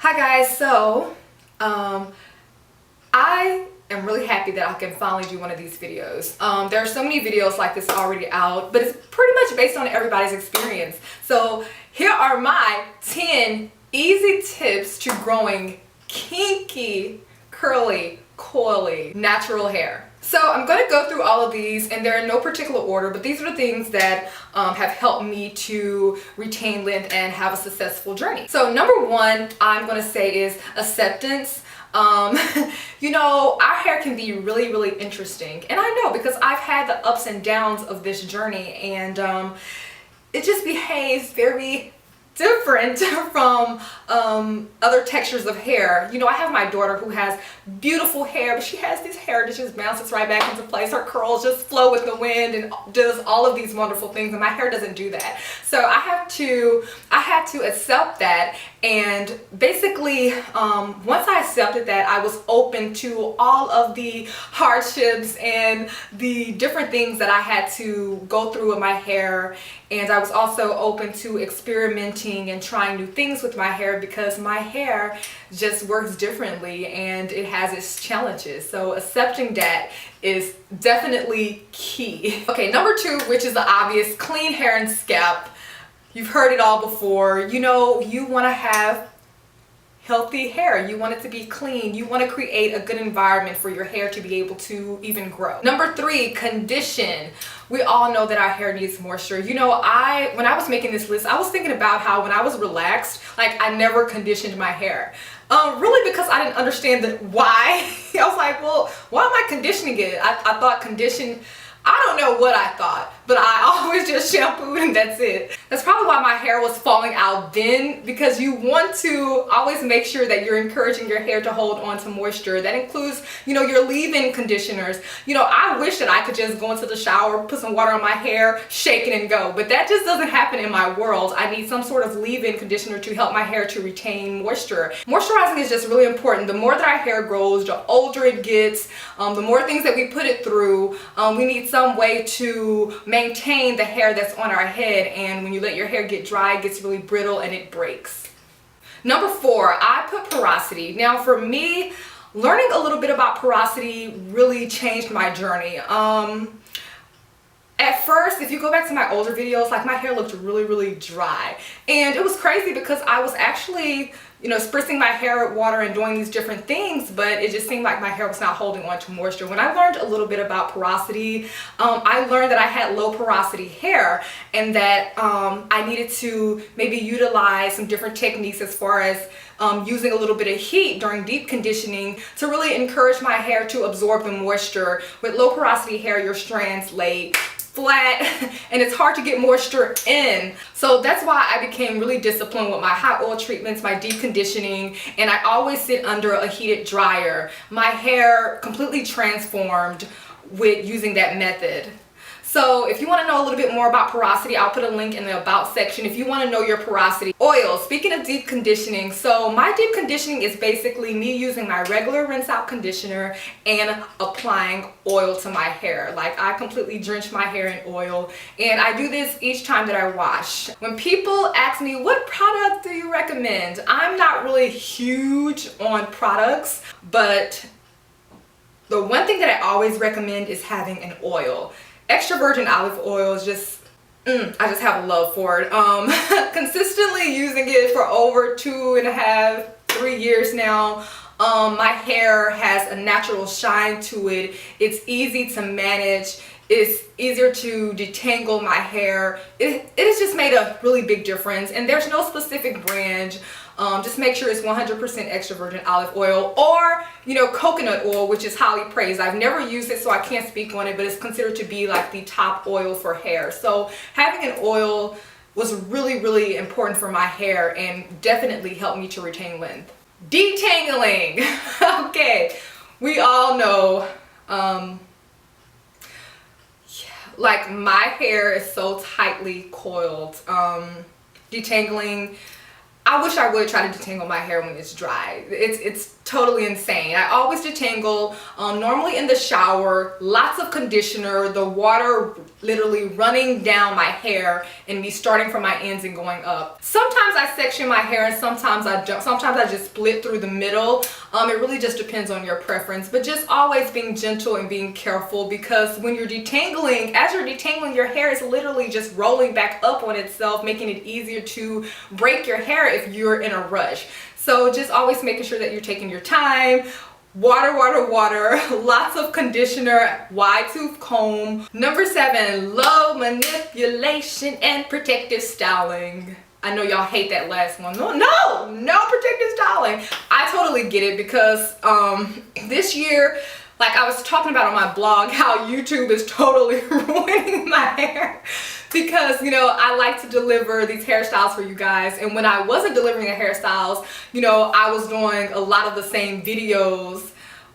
Hi guys, I am really happy that I can finally do one of these videos. There are so many videos like this already out, but it's pretty much based on everybody's experience. So here are my 10 easy tips to growing kinky, curly, coily, natural hair. So I'm going to go through all of these, and they're in no particular order, but these are the things that have helped me to retain length and have a successful journey. So number one, I'm going to say is acceptance. You know, our hair can be really, really interesting. And I know because I've had the ups and downs of this journey, and it just behaves very different from other textures of hair. You know, I have my daughter who has beautiful hair, but she has this hair that just bounces right back into place. Her curls just flow with the wind and does all of these wonderful things, and my hair doesn't do that. So I had to accept that, and basically once I accepted that, I was open to all of the hardships and the different things that I had to go through with my hair. And I was also open to experimenting and trying new things with my hair, because my hair just works differently and it has its challenges. So accepting that is definitely key. Okay, number two, which is the obvious, clean hair and scalp. You've heard it all before. You know, you want to have healthy hair. You want it to be clean. You want to create a good environment for your hair to be able to even grow. Number three, condition. We all know that our hair needs moisture. You know, when I was making this list, I was thinking about how when I was relaxed, like I never conditioned my hair. Really because I didn't understand why. I was like, well, why am I conditioning it? I thought I don't know what I thought, but I always just shampooed and that's it. That's probably why my hair was falling out then, because you want to always make sure that you're encouraging your hair to hold on to moisture. That includes, you know, your leave-in conditioners. You know, I wish that I could just go into the shower, put some water on my hair, shake it and go, but that just doesn't happen in my world. I need some sort of leave-in conditioner to help my hair to retain moisture. Moisturizing is just really important. The more that our hair grows, the older it gets, the more things that we put it through. We need some way to maintain the hair that's on our head, and when you let your hair get dry, it gets really brittle and it breaks. Number four, I put porosity. Now for me, learning a little bit about porosity really changed my journey. At first, if you go back to my older videos, like my hair looked really, really dry. And it was crazy because I was actually, you know, spritzing my hair with water and doing these different things, but it just seemed like my hair was not holding on to moisture. When I learned a little bit about porosity, I learned that I had low porosity hair, and that I needed to maybe utilize some different techniques as far as using a little bit of heat during deep conditioning to really encourage my hair to absorb the moisture. With low porosity hair, your strands lay flat and it's hard to get moisture in. So that's why I became really disciplined with my hot oil treatments, my deep conditioning, and I always sit under a heated dryer. My hair completely transformed with using that method. So if you want to know a little bit more about porosity, I'll put a link in the about section if you want to know your porosity. Oil, speaking of deep conditioning, so my deep conditioning is basically me using my regular rinse out conditioner and applying oil to my hair. Like I completely drench my hair in oil, and I do this each time that I wash. When people ask me, what product do you recommend? I'm not really huge on products, but the one thing that I always recommend is having an oil. Extra virgin olive oil is just, I just have a love for it. Consistently using it for over 2.5, 3 years now. My hair has a natural shine to it. It's easy to manage. It's easier to detangle my hair. It has just made a really big difference, and there's no specific brand. Just make sure it's 100% extra virgin olive oil, or, you know, coconut oil, which is highly praised. I've never used it, so I can't speak on it, but it's considered to be like the top oil for hair. So having an oil was really, really important for my hair and definitely helped me to retain length. Detangling. Okay, we all know, like my hair is so tightly coiled. Detangling, I wish I would try to detangle my hair when it's dry. It's totally insane. I always detangle, normally in the shower, lots of conditioner, the water literally running down my hair and me starting from my ends and going up. Sometimes I section my hair and sometimes I don't. Sometimes I just split through the middle. It really just depends on your preference, but just always being gentle and being careful, because when you're detangling, as you're detangling, your hair is literally just rolling back up on itself, making it easier to break your hair if you're in a rush. So just always making sure that you're taking your time. Water, water, water, lots of conditioner, wide tooth comb. Number 7, low manipulation and protective styling. I know y'all hate that last one. No protective styling. I totally get it, because this year, like I was talking about on my blog, how YouTube is totally ruining my hair, because, you know, I like to deliver these hairstyles for you guys. And when I wasn't delivering the hairstyles, you know, I was doing a lot of the same videos,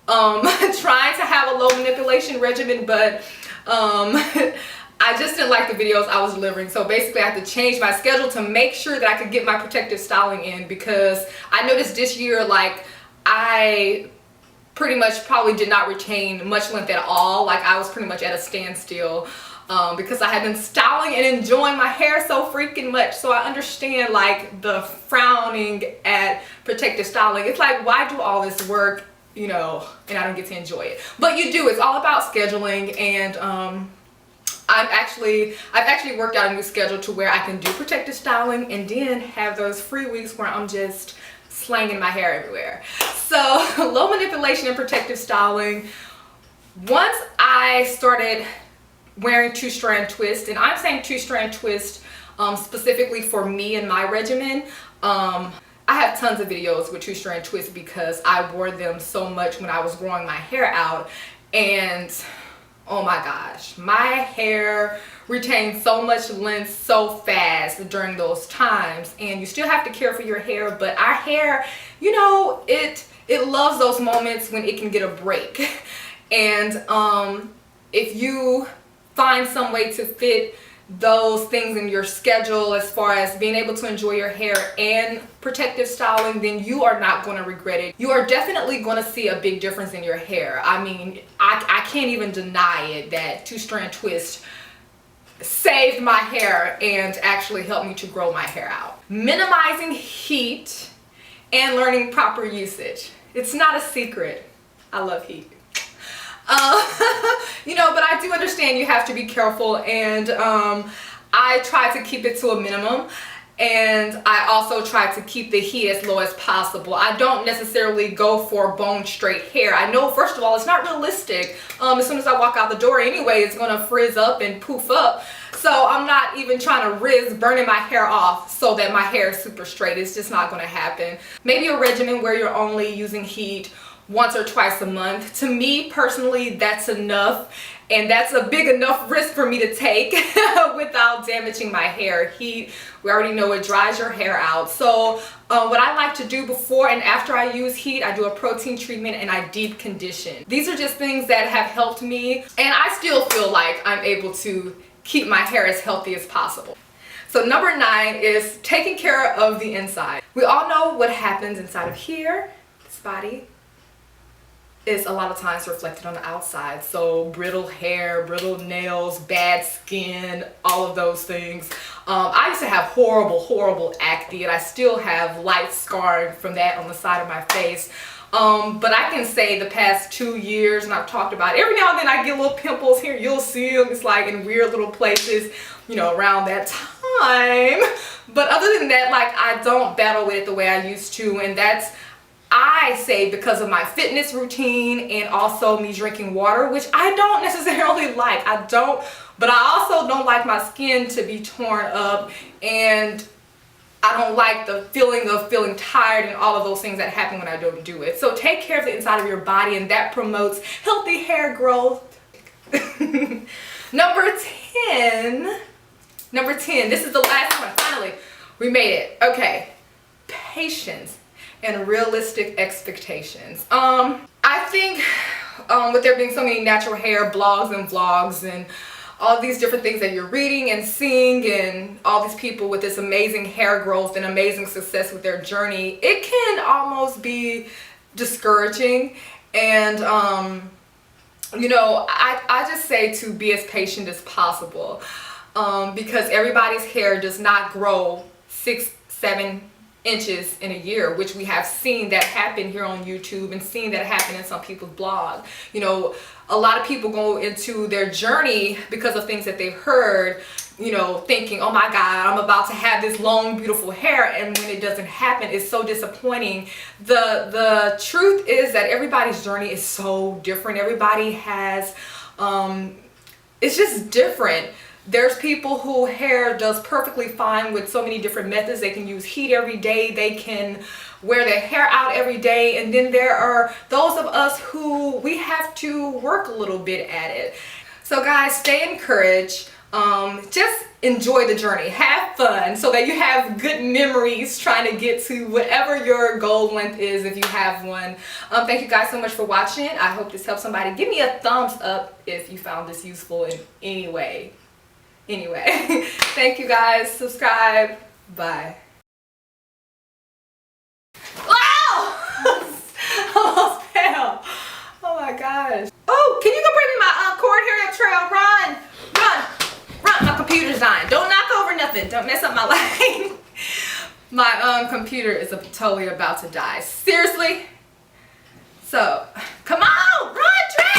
trying to have a low manipulation regimen, but I just didn't like the videos I was delivering. So basically I had to change my schedule to make sure that I could get my protective styling in, because I noticed this year, like, I pretty much probably did not retain much length at all. Like, I was pretty much at a standstill, because I had been styling and enjoying my hair so freaking much. So I understand, like, the frowning at protective styling. It's like, why do all this work, you know, and I don't get to enjoy it? But you do. It's all about scheduling, and I've actually worked out a new schedule to where I can do protective styling and then have those free weeks where I'm just slanging my hair everywhere. So low manipulation and protective styling. Once I started wearing 2-strand twist, and I'm saying 2-strand twist specifically for me and my regimen. I have tons of videos with 2-strand twist because I wore them so much when I was growing my hair out, and oh my gosh, my hair retained so much length so fast during those times. And you still have to care for your hair, but our hair, you know, it loves those moments when it can get a break. And if you find some way to fit those things in your schedule, as far as being able to enjoy your hair and protective styling, then you are not going to regret it. You are definitely going to see a big difference in your hair. I mean, I can't even deny it that 2-strand twist saved my hair and actually helped me to grow my hair out. Minimizing heat and learning proper usage. It's not a secret. I love heat. You know, but I do understand you have to be careful, and I try to keep it to a minimum, and I also try to keep the heat as low as possible. I don't necessarily go for bone straight hair. I know, first of all, it's not realistic. As soon as I walk out the door anyway, it's gonna frizz up and poof up. So I'm not even trying to risk burning my hair off so that my hair is super straight. It's just not gonna happen. Maybe a regimen where you're only using heat once or twice a month. To me personally, that's enough, and that's a big enough risk for me to take without damaging my hair. Heat, we already know it dries your hair out. So what I like to do before and after I use heat, I do a protein treatment and I deep condition. These are just things that have helped me, and I still feel like I'm able to keep my hair as healthy as possible. So number 9 is taking care of the inside. We all know what happens inside of here, this body, is a lot of times reflected on the outside. So brittle hair, brittle nails, bad skin, all of those things. I used to have horrible acne, and I still have light scarring from that on the side of my face. But I can say the past 2 years, and I've talked about it, every now and then I get little pimples here. You'll see them. It's like in weird little places, you know, around that time. But other than that, like, I don't battle with it the way I used to, and that's, I say, because of my fitness routine and also me drinking water, which I don't necessarily like. I don't, but I also don't like my skin to be torn up, and I don't like the feeling of feeling tired and all of those things that happen when I don't do it. So take care of the inside of your body, and that promotes healthy hair growth. Number 10, this is the last one, finally, we made it. Okay, patience and realistic expectations. I think with there being so many natural hair blogs and vlogs and all these different things that you're reading and seeing, and all these people with this amazing hair growth and amazing success with their journey, it can almost be discouraging. And you know, I just say to be as patient as possible, because everybody's hair does not grow 6-7 inches in a year, which we have seen that happen here on YouTube and seen that happen in some people's blog. You know, a lot of people go into their journey because of things that they've heard, you know, thinking, oh my God, I'm about to have this long, beautiful hair. And when it doesn't happen, it's so disappointing. The truth is that everybody's journey is so different. Everybody has, it's just different. There's people who hair does perfectly fine with so many different methods. They can use heat every day. They can wear their hair out every day. And then there are those of us who we have to work a little bit at it. So guys, stay encouraged. Just enjoy the journey. Have fun so that you have good memories trying to get to whatever your goal length is, if you have one. Thank you guys so much for watching. I hope this helps somebody. Give me a thumbs up if you found this useful in any way. Anyway, thank you guys. Subscribe. Bye. Wow! Almost fell. Oh my gosh. Oh, can you go bring me my cord here at trail? Run! Run! My computer's dying. Don't knock over nothing. Don't mess up my light. My computer is totally about to die. Seriously? So, come on! Run, Trail!